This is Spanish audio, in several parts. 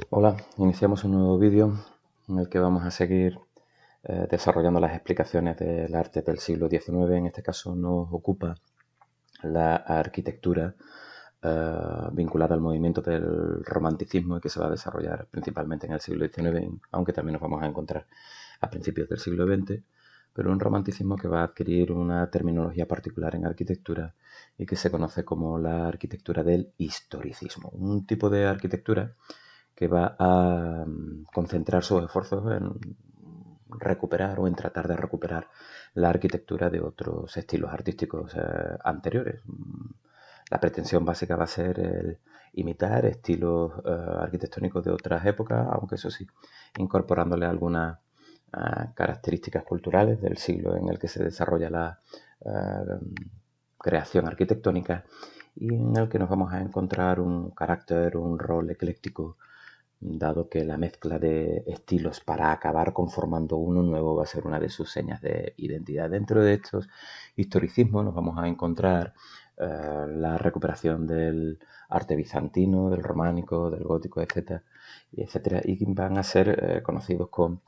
Hola, iniciamos un nuevo vídeo en el que vamos a seguir desarrollando las explicaciones del arte del siglo XIX. En este caso nos ocupa la arquitectura vinculada al movimiento del romanticismo y que se va a desarrollar principalmente en el siglo XIX, aunque también nos vamos a encontrar a principios del siglo XX, pero un romanticismo que va a adquirir una terminología particular en arquitectura y que se conoce como la arquitectura del historicismo, un tipo de arquitectura que va a concentrar sus esfuerzos en recuperar o en tratar de recuperar la arquitectura de otros estilos artísticos anteriores. La pretensión básica va a ser el imitar estilos arquitectónicos de otras épocas, aunque eso sí, incorporándole algunas características culturales del siglo en el que se desarrolla la creación arquitectónica y en el que nos vamos a encontrar un carácter, un rol ecléctico, dado que la mezcla de estilos para acabar conformando uno nuevo va a ser una de sus señas de identidad. Dentro de estos historicismos nos vamos a encontrar la recuperación del arte bizantino, del románico, del gótico, etcétera, y van a ser conocidos con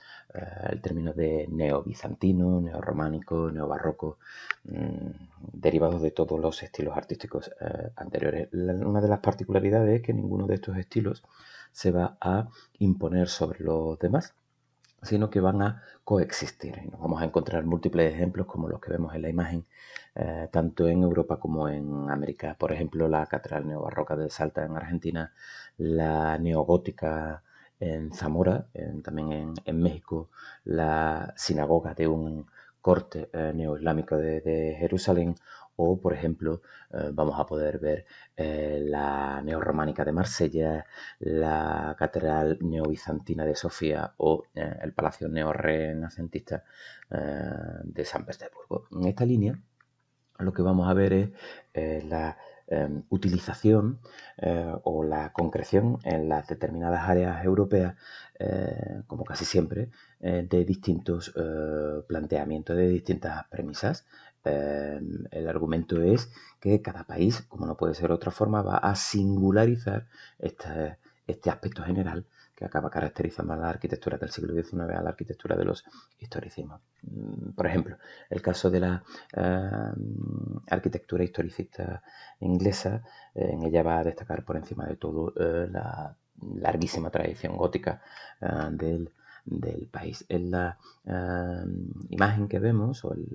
el término de neobizantino, neorrománico, neobarroco, derivados de todos los estilos artísticos anteriores. Una de las particularidades es que ninguno de estos estilos se va a imponer sobre los demás, sino que van a coexistir. Y nos vamos a encontrar múltiples ejemplos como los que vemos en la imagen, tanto en Europa como en América. Por ejemplo, la catedral neobarroca de Salta en Argentina, la neogótica en Zamora, también en México, la sinagoga de un corte neoislámico de Jerusalén, o, por ejemplo, vamos a poder ver la neorrománica de Marsella, la catedral neobizantina de Sofía o el palacio neorrenacentista de San Petersburgo. En esta línea lo que vamos a ver es la utilización o la concreción en las determinadas áreas europeas, como casi siempre, de distintos planteamientos, de distintas premisas. El argumento es que cada país, como no puede ser de otra forma, va a singularizar este aspecto general que acaba caracterizando a la arquitectura del siglo XIX, a la arquitectura de los historicismos. Por ejemplo, el caso de la arquitectura historicista inglesa, en ella va a destacar por encima de todo la larguísima tradición gótica del país. En la imagen que vemos o en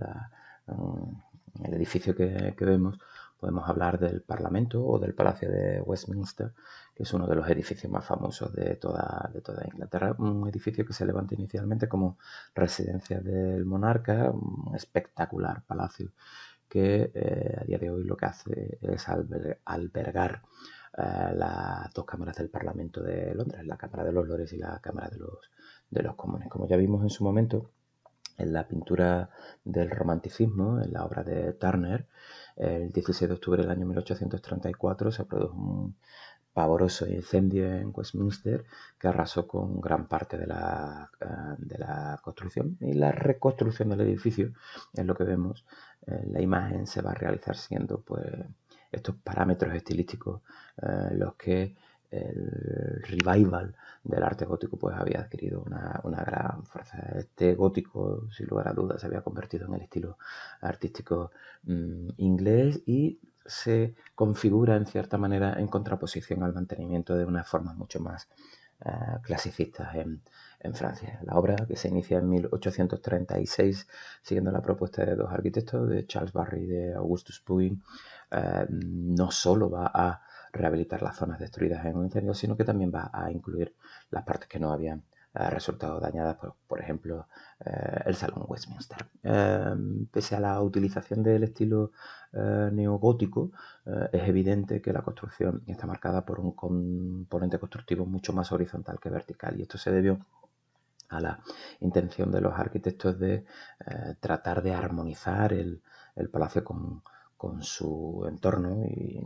el edificio que vemos, podemos hablar del Parlamento o del Palacio de Westminster, que es uno de los edificios más famosos de toda Inglaterra. Un edificio que se levanta inicialmente como residencia del monarca, un espectacular palacio que a día de hoy lo que hace es albergar las dos cámaras del Parlamento de Londres, la Cámara de los Lores y la Cámara de los Comunes. Como ya vimos en su momento, en la pintura del romanticismo, en la obra de Turner, el 16 de octubre del año 1834 se produjo un pavoroso incendio en Westminster que arrasó con gran parte de la construcción, y la reconstrucción del edificio es lo que vemos. La imagen se va a realizar siguiendo pues estos parámetros estilísticos los que el revival del arte gótico pues había adquirido una gran fuerza. Este gótico, sin lugar a dudas, se había convertido en el estilo artístico inglés y se configura en cierta manera en contraposición al mantenimiento de unas formas mucho más clasicistas en Francia. La obra, que se inicia en 1836 siguiendo la propuesta de dos arquitectos, de Charles Barry y de Augustus Pugin, no solo va a rehabilitar las zonas destruidas en un incendio, sino que también va a incluir las partes que no habían resultado dañadas, por ejemplo, el Salón Westminster. Pese a la utilización del estilo neogótico, es evidente que la construcción está marcada por un componente constructivo mucho más horizontal que vertical, y esto se debió a la intención de los arquitectos de tratar de armonizar el palacio con su entorno y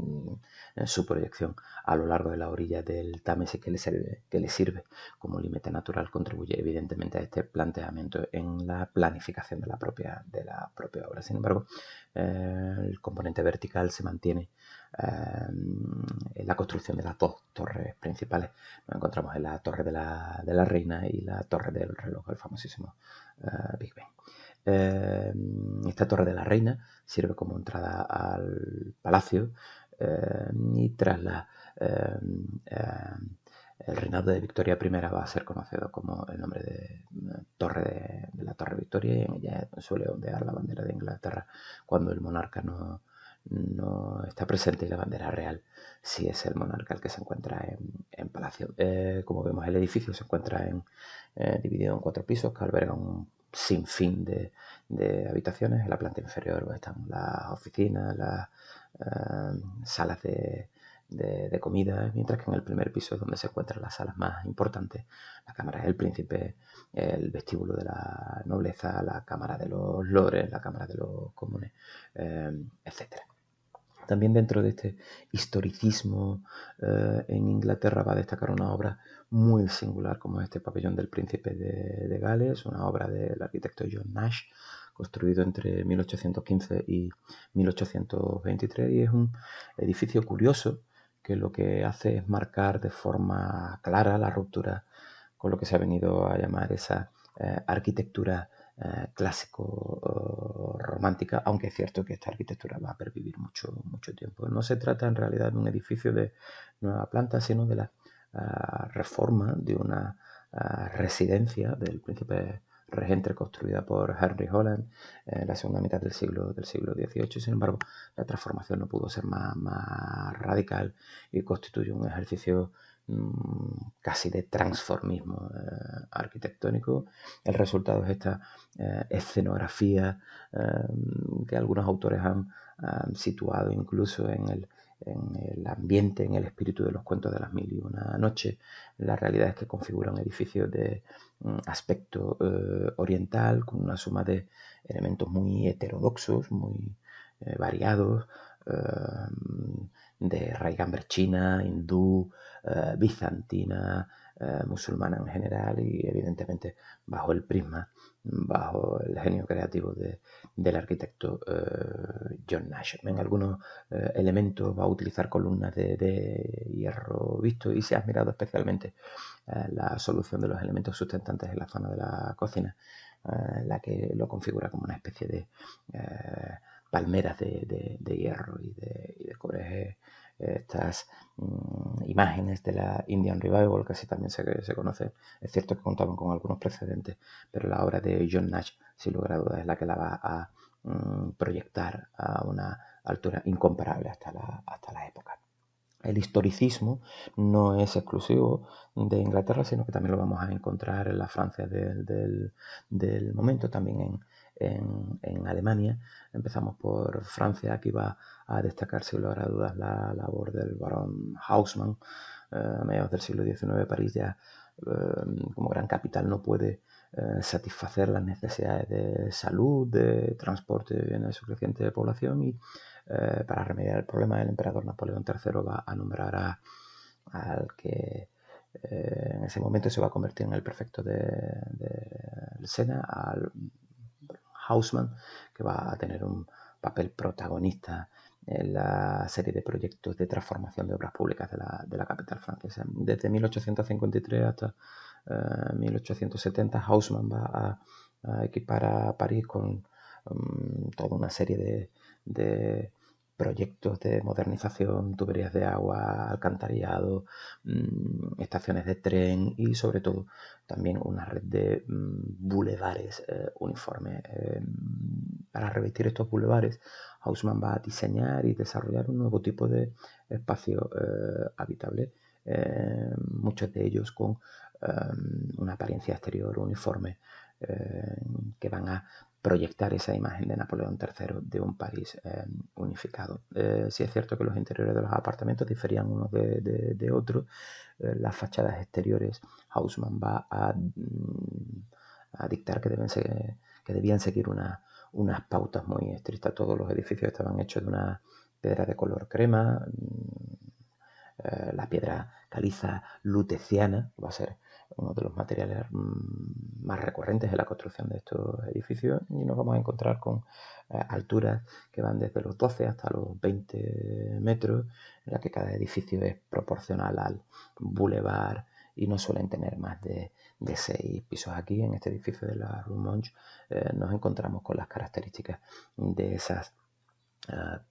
en su proyección a lo largo de la orilla del Támesis, que le sirve como límite natural. Contribuye evidentemente a este planteamiento en la planificación de la propia obra. Sin embargo, el componente vertical se mantiene en la construcción de las dos torres principales principales nos encontramos en la Torre de la Reina y la Torre del Reloj, el famosísimo Big Ben. Esta Torre de la Reina sirve como entrada al palacio y tras el reinado de Victoria I va a ser conocido como el nombre de la Torre Victoria, y en ella suele ondear la bandera de Inglaterra cuando el monarca no está presente, y la bandera real sí es el monarca el que se encuentra en palacio. Como vemos, el edificio se encuentra dividido en 4 pisos que albergan un sinfín de habitaciones. En la planta inferior están las oficinas, las salas de comida, mientras que en el primer piso es donde se encuentran las salas más importantes: la Cámara del Príncipe, el vestíbulo de la nobleza, la Cámara de los Lores, la Cámara de los Comunes, etc. También dentro de este historicismo en Inglaterra va a destacar una obra muy singular como este Pabellón del Príncipe de Gales, una obra del arquitecto John Nash, construido entre 1815 y 1823, y es un edificio curioso que lo que hace es marcar de forma clara la ruptura con lo que se ha venido a llamar esa arquitectura clásico romántica, aunque es cierto que esta arquitectura va a pervivir mucho tiempo. No se trata en realidad de un edificio de nueva planta, sino de la reforma de una residencia del príncipe regente construida por Henry Holland en la segunda mitad del siglo XVIII. Sin embargo, la transformación no pudo ser más radical y constituye un ejercicio casi de transformismo arquitectónico. El resultado es esta escenografía que algunos autores han situado incluso en el ambiente, en el espíritu de los cuentos de las mil y una noches. La realidad es que configura un edificio de aspecto oriental, con una suma de elementos muy heterodoxos, muy variados, de raigambre china, hindú, bizantina, musulmana en general, y evidentemente bajo el prisma, bajo el genio creativo del arquitecto John Nash. En algunos elementos va a utilizar columnas de hierro visto, y se ha admirado especialmente la solución de los elementos sustentantes en la zona de la cocina, la que lo configura como una especie de palmeras de hierro y de cobre. Estas imágenes de la Indian Revival, que así también se conoce, es cierto que contaban con algunos precedentes, pero la obra de John Nash, sin lugar a dudas, es la que la va a proyectar a una altura incomparable hasta la época. El historicismo no es exclusivo de Inglaterra, sino que también lo vamos a encontrar en la Francia del momento, también en Alemania. Empezamos por Francia. Aquí va a destacar, sin lugar a dudas, la labor del barón Haussmann. A mediados del siglo XIX, París ya, como gran capital, no puede satisfacer las necesidades de salud, de transporte en su creciente población, y para remediar el problema, el emperador Napoleón III va a nombrar al que en ese momento se va a convertir en el prefecto del Sena, al Haussmann, que va a tener un papel protagonista en la serie de proyectos de transformación de obras públicas de la capital francesa. Desde 1853 hasta 1870, Haussmann va a equipar a París con toda una serie de proyectos de modernización, tuberías de agua, alcantarillado, estaciones de tren y sobre todo también una red de bulevares uniformes. Para revestir estos bulevares, Haussmann va a diseñar y desarrollar un nuevo tipo de espacio habitable, muchos de ellos con una apariencia exterior uniforme, que van a proyectar esa imagen de Napoleón III de un París unificado. Sí es cierto que los interiores de los apartamentos diferían unos de otros. Las fachadas exteriores, Haussmann va a dictar que debían seguir unas pautas muy estrictas. Todos los edificios estaban hechos de una piedra de color crema, la piedra caliza luteciana, que va a ser uno de los materiales más recurrentes en la construcción de estos edificios, y nos vamos a encontrar con alturas que van desde los 12 hasta los 20 metros, en la que cada edificio es proporcional al bulevar y no suelen tener más de 6 pisos. Aquí, en este edificio de la Rue Monge, nos encontramos con las características de esas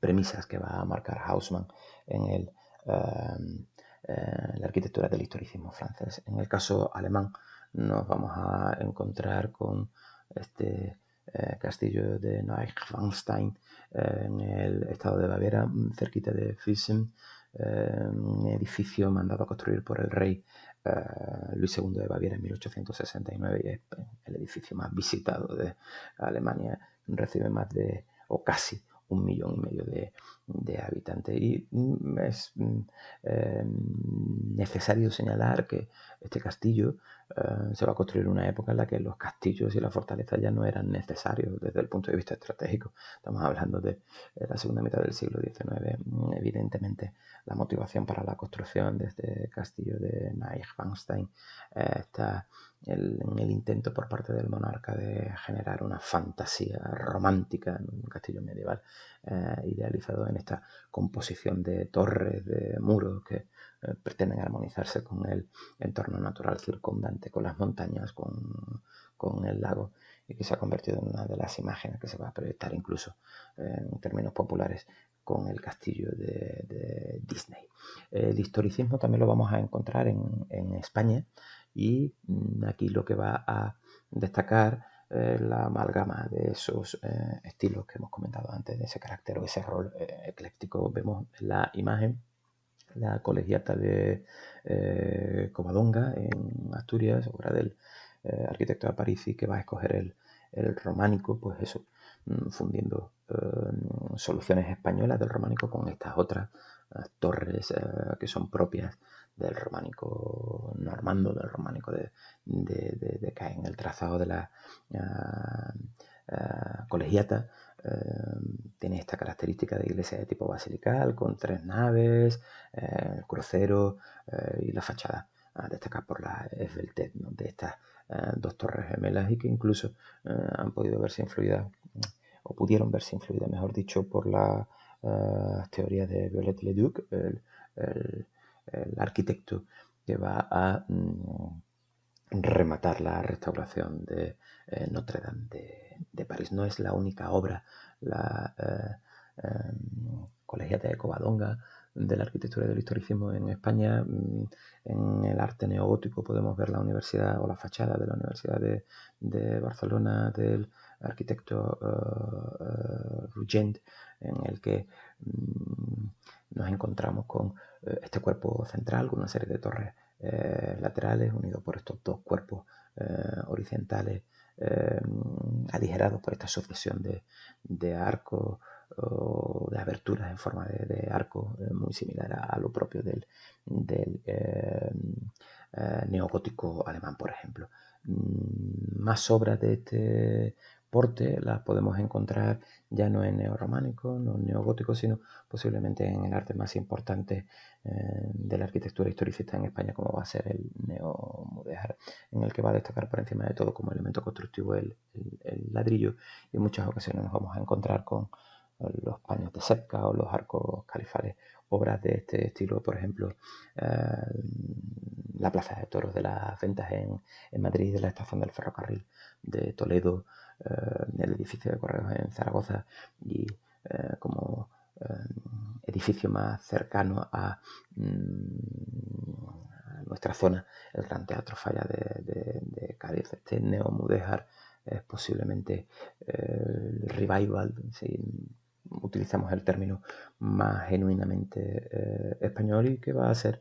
premisas que va a marcar Haussmann en la arquitectura del historicismo francés. En el caso alemán nos vamos a encontrar con este castillo de Neuschwanstein en el estado de Baviera, cerquita de Füssen, un edificio mandado a construir por el rey Luis II de Baviera en 1869, y es el edificio más visitado de Alemania. Recibe más de, o casi, 1,5 millones de habitantes. Y es necesario señalar que este castillo se va a construir en una época en la que los castillos y las fortalezas ya no eran necesarios desde el punto de vista estratégico. Estamos hablando de la segunda mitad del siglo XIX. Evidentemente, la motivación para la construcción de este castillo de Neuschwanstein está en el intento por parte del monarca de generar una fantasía romántica en un castillo medieval idealizado en esta composición de torres, de muros que pretenden armonizarse con el entorno natural circundante, con las montañas, con el lago, y que se ha convertido en una de las imágenes que se va a proyectar incluso en términos populares con el castillo de Disney. El historicismo también lo vamos a encontrar en España, y aquí lo que va a destacar la amalgama de esos estilos que hemos comentado antes, de ese carácter o ese rol ecléctico. Vemos en la imagen la colegiata de Covadonga, en Asturias, obra del arquitecto Aparici, que va a escoger el románico, pues eso, fundiendo soluciones españolas del románico con estas otras torres que son propias del románico normando, del románico de Caen. El trazado de la colegiata tiene esta característica de iglesia de tipo basilical, con 3 naves, el crucero y la fachada a destacar por la esbeltez, ¿no?, de estas 2 torres gemelas, y que incluso han podido verse influidas, o pudieron verse influidas, mejor dicho, por la teoría de Viollet-le-Duc, el arquitecto que va a rematar la restauración de Notre Dame de París. No es la única obra, la colegiata de Covadonga, de la arquitectura y del historicismo en España. En el arte neogótico podemos ver la universidad o la fachada de la Universidad de Barcelona del arquitecto Rugent, en el que nos encontramos con este cuerpo central con una serie de torres laterales unidos por estos 2 cuerpos horizontales aligerados por esta sucesión de arcos o de aberturas en forma de arco, muy similar a lo propio del neogótico alemán, por ejemplo. Más obras de este porte las podemos encontrar ya no en neorrománico, no en neogótico, sino posiblemente en el arte más importante de la arquitectura historicista en España, como va a ser el neomudéjar, en el que va a destacar por encima de todo como elemento constructivo el ladrillo, y en muchas ocasiones nos vamos a encontrar con los paños de Sepka o los arcos califales. Obras de este estilo, por ejemplo, la Plaza de Toros de las Ventas en Madrid, de la estación del ferrocarril de Toledo, el edificio de Correos en Zaragoza, y como edificio más cercano a nuestra zona, el Gran Teatro Falla de Cádiz. Este neomudéjar es posiblemente el revival, si utilizamos el término más genuinamente español, y que va a ser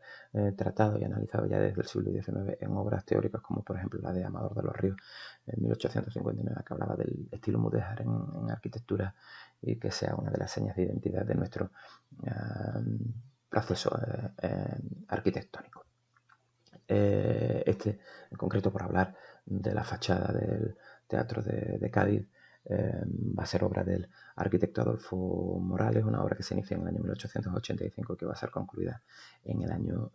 tratado y analizado ya desde el siglo XIX en obras teóricas como por ejemplo la de Amador de los Ríos en 1859, que hablaba del estilo mudéjar en arquitectura, y que sea una de las señas de identidad de nuestro proceso arquitectónico. Este, en concreto, por hablar de la fachada del Teatro de Cádiz, va a ser obra del arquitecto Adolfo Morales, una obra que se inicia en el año 1885 y que va a ser concluida en el año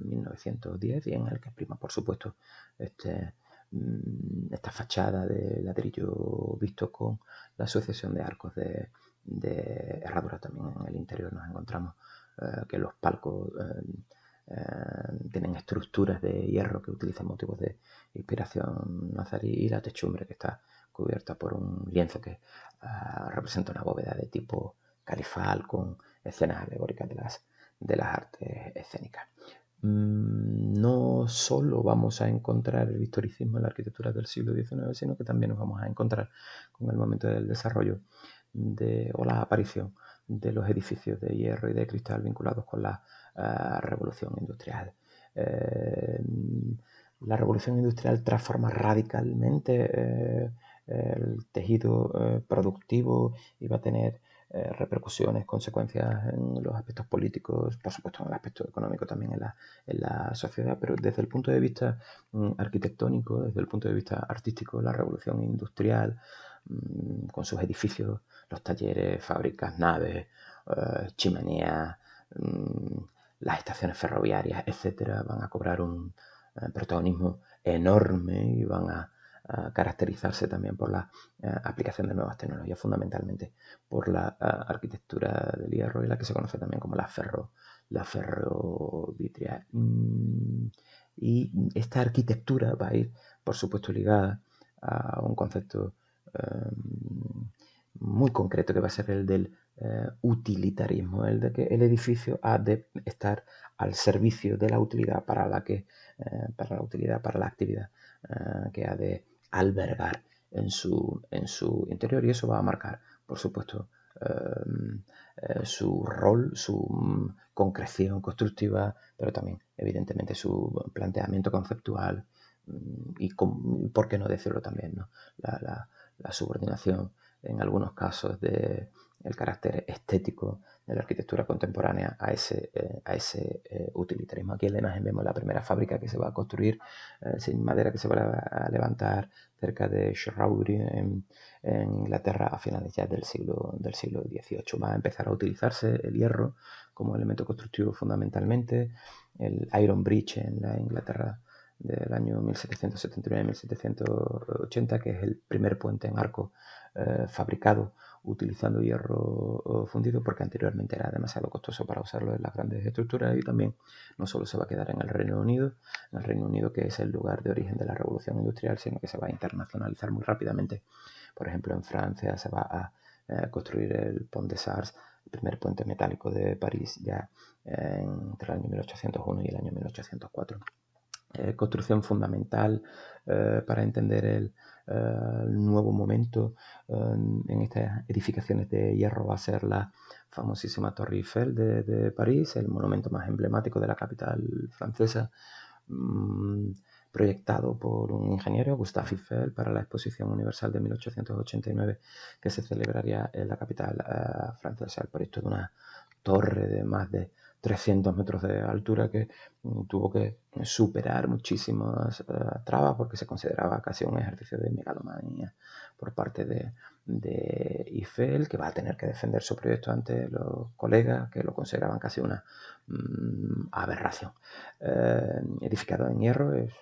1910, y en el que prima, por supuesto, esta fachada de ladrillo visto con la sucesión de arcos de herradura. También en el interior nos encontramos que los palcos tienen estructuras de hierro que utilizan motivos de inspiración nazarí, y la techumbre que está cubierta por un lienzo que representa una bóveda de tipo califal con escenas alegóricas de las artes escénicas. No solo vamos a encontrar el historicismo en la arquitectura del siglo XIX, sino que también nos vamos a encontrar con el momento del desarrollo o la aparición de los edificios de hierro y de cristal vinculados con la revolución industrial. La revolución industrial transforma radicalmente el tejido productivo y va a tener repercusiones, consecuencias en los aspectos políticos, por supuesto en el aspecto económico también en la sociedad, pero desde el punto de vista arquitectónico, desde el punto de vista artístico, la revolución industrial, con sus edificios, los talleres, fábricas, naves, chimeneas, las estaciones ferroviarias, etcétera, van a cobrar un protagonismo enorme y van a caracterizarse también por la aplicación de nuevas tecnologías, fundamentalmente por la arquitectura del hierro, y la que se conoce también como la ferrovitria. Y esta arquitectura va a ir, por supuesto, ligada a un concepto muy concreto, que va a ser el del utilitarismo, el de que el edificio ha de estar al servicio de la utilidad para la actividad que ha de albergar en su interior, y eso va a marcar, por supuesto, su rol, su concreción constructiva, pero también, evidentemente, su planteamiento conceptual y, por qué no decirlo también, ¿no? La subordinación, en algunos casos, del carácter estético de la arquitectura contemporánea a ese utilitarismo. Aquí en la imagen vemos la primera fábrica que se va a construir sin madera, que se va a levantar cerca de Shrewsbury, en Inglaterra, a finales ya del siglo XVIII. Va a empezar a utilizarse el hierro como elemento constructivo fundamentalmente. El Iron Bridge en la Inglaterra del año 1779-1780, que es el primer puente en arco fabricado utilizando hierro fundido, porque anteriormente era demasiado costoso para usarlo en las grandes estructuras. Y también no solo se va a quedar en el Reino Unido, que es el lugar de origen de la revolución industrial, sino que se va a internacionalizar muy rápidamente. Por ejemplo, en Francia se va a construir el Pont des Arts, el primer puente metálico de París, ya entre el año 1801 y el año 1804. Construcción fundamental para entender el nuevo momento en estas edificaciones de hierro va a ser la famosísima Torre Eiffel de París, el monumento más emblemático de la capital francesa, proyectado por un ingeniero, Gustave Eiffel, para la Exposición Universal de 1889, que se celebraría en la capital francesa. El proyecto de una torre de más de 300 metros de altura que tuvo que superar muchísimas trabas, porque se consideraba casi un ejercicio de megalomanía por parte de Eiffel, que va a tener que defender su proyecto ante los colegas, que lo consideraban casi una aberración. Edificado en hierro, es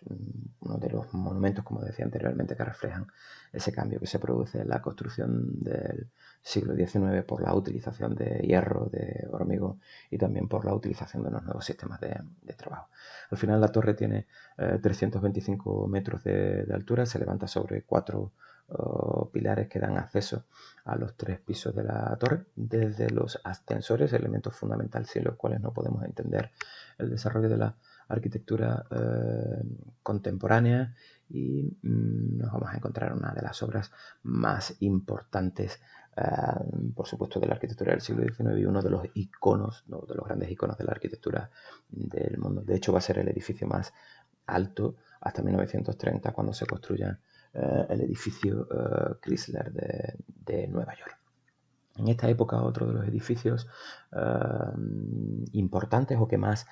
uno de los monumentos, como decía anteriormente, que reflejan ese cambio que se produce en la construcción del siglo XIX por la utilización de hierro, de hormigón, y también por la utilización de unos nuevos sistemas de trabajo. Al final, la torre tiene 325 metros de altura, se levanta sobre 4 pilares que dan acceso a los 3 pisos de la torre, desde los ascensores, elementos fundamentales sin los cuales no podemos entender el desarrollo de la arquitectura contemporánea, y nos vamos a encontrar una de las obras más importantes, por supuesto, de la arquitectura del siglo XIX, y uno de los iconos, ¿no?, de los grandes iconos de la arquitectura del mundo. De hecho, va a ser el edificio más alto hasta 1930, cuando se construya el edificio Chrysler de Nueva York. En esta época, otro de los edificios importantes, o que más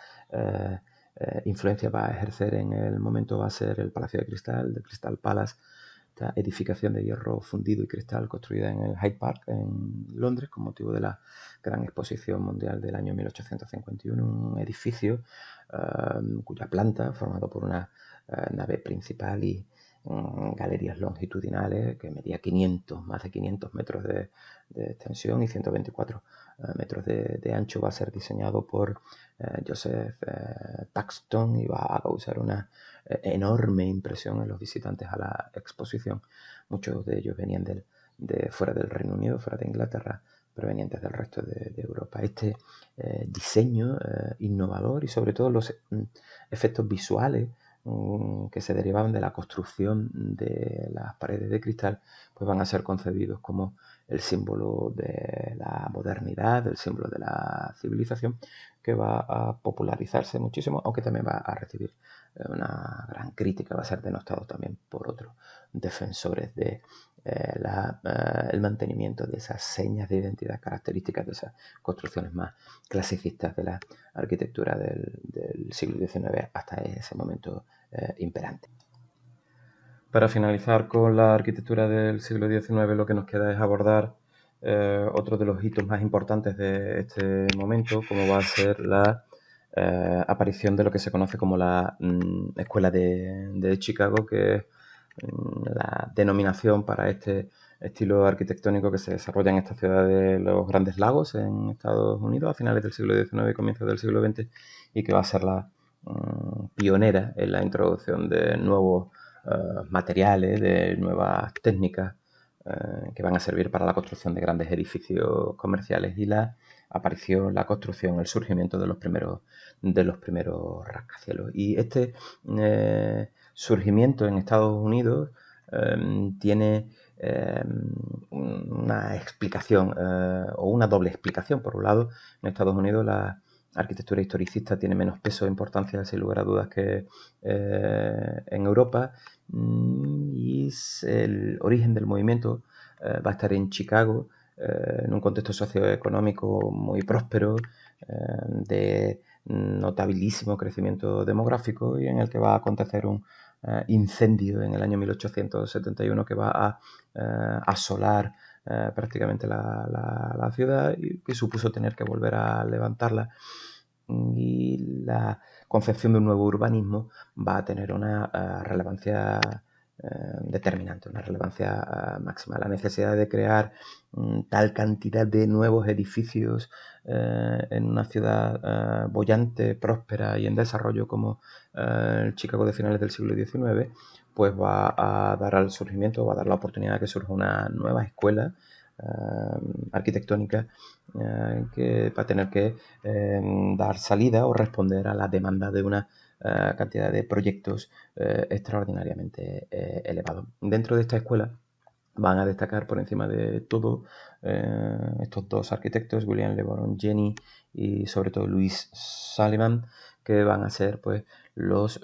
influencia va a ejercer en el momento, va a ser el Palacio de Cristal, de Crystal Palace, esta edificación de hierro fundido y cristal construida en el Hyde Park, en Londres, con motivo de la Gran Exposición Mundial del año 1851, un edificio cuya planta, formado por una nave principal y galerías longitudinales que medía más de 500 metros de extensión y 124 metros de ancho, va a ser diseñado por Joseph Paxton y va a causar una enorme impresión en los visitantes a la exposición. Muchos de ellos venían de fuera del Reino Unido, fuera de Inglaterra, provenientes del resto de Europa. Este diseño innovador y sobre todo los efectos visuales que se derivaban de la construcción de las paredes de cristal, pues van a ser concebidos como el símbolo de la modernidad, el símbolo de la civilización, que va a popularizarse muchísimo, aunque también va a recibir una gran crítica, va a ser denostado también por otros defensores de el mantenimiento de esas señas de identidad características de esas construcciones más clasicistas de la arquitectura del siglo XIX hasta ese momento imperante. Para finalizar con la arquitectura del siglo XIX, lo que nos queda es abordar otro de los hitos más importantes de este momento, como va a ser la aparición de lo que se conoce como la Escuela de Chicago, que es la denominación para este estilo arquitectónico que se desarrolla en esta ciudad de los Grandes Lagos en Estados Unidos a finales del siglo XIX y comienzos del siglo XX, y que va a ser la pionera en la introducción de nuevos materiales, de nuevas técnicas que van a servir para la construcción de grandes edificios comerciales y la aparición, la construcción, el surgimiento de los primeros rascacielos. Y este surgimiento en Estados Unidos tiene una explicación o una doble explicación. Por un lado, en Estados Unidos la arquitectura historicista tiene menos peso e importancia, sin lugar a dudas, que en Europa, y el origen del movimiento va a estar en Chicago, en un contexto socioeconómico muy próspero, de notabilísimo crecimiento demográfico, y en el que va a acontecer un incendio en el año 1871 que va a asolar prácticamente la ciudad, y que supuso tener que volver a levantarla, y la concepción de un nuevo urbanismo va a tener una relevancia determinante, una relevancia máxima. La necesidad de crear tal cantidad de nuevos edificios en una ciudad boyante, próspera y en desarrollo como el Chicago de finales del siglo XIX, pues va a dar al surgimiento, va a dar la oportunidad de que surja una nueva escuela arquitectónica que va a tener que dar salida o responder a la demanda de una cantidad de proyectos extraordinariamente elevados. Dentro de esta escuela van a destacar por encima de todo estos dos arquitectos, William LeBaron Jenney y sobre todo Louis Sullivan, que van a ser pues los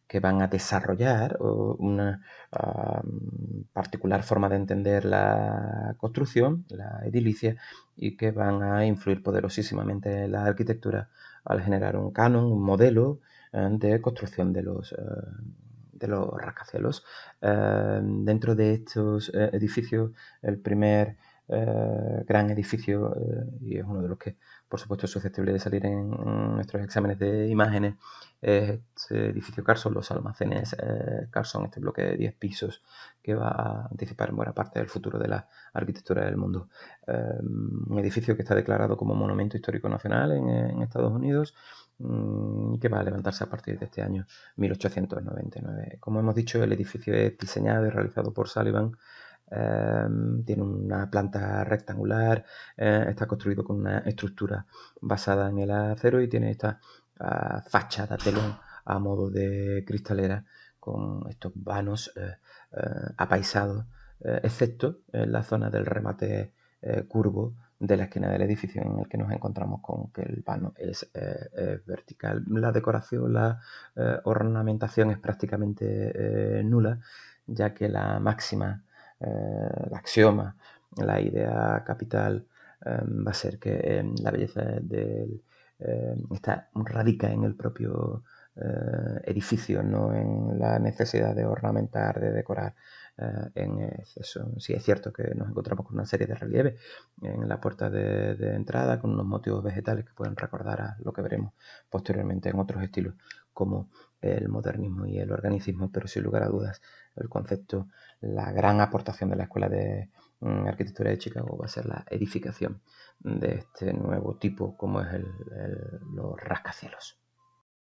que van a desarrollar una particular forma de entender la construcción, la edilicia, y que van a influir poderosísimamente en la arquitectura al generar un canon, un modelo de construcción de los rascacielos. Dentro de estos edificios, el primer gran edificio, y es uno de los que por supuesto es susceptible de salir en nuestros exámenes de imágenes, es este edificio Carson, los almacenes Carson, este bloque de 10 pisos que va a anticipar en buena parte del futuro de la arquitectura del mundo. Un edificio que está declarado como Monumento Histórico Nacional en Estados Unidos, que va a levantarse a partir de este año 1899. Como hemos dicho, el edificio es diseñado y realizado por Sullivan. Tiene una planta rectangular, está construido con una estructura basada en el acero y tiene esta fachada telón a modo de cristalera con estos vanos apaisados, excepto en la zona del remate curvo de la esquina del edificio, en el que nos encontramos con que el vano es vertical. La decoración, la ornamentación es prácticamente nula, ya que la máxima, el axioma, la idea capital va a ser que la belleza radica en el propio edificios, no en la necesidad de ornamentar, de decorar en exceso. Sí es cierto que nos encontramos con una serie de relieves en la puerta de entrada con unos motivos vegetales que pueden recordar a lo que veremos posteriormente en otros estilos como el modernismo y el organicismo, pero sin lugar a dudas el concepto, la gran aportación de la Escuela de Arquitectura de Chicago va a ser la edificación de este nuevo tipo como es los rascacielos.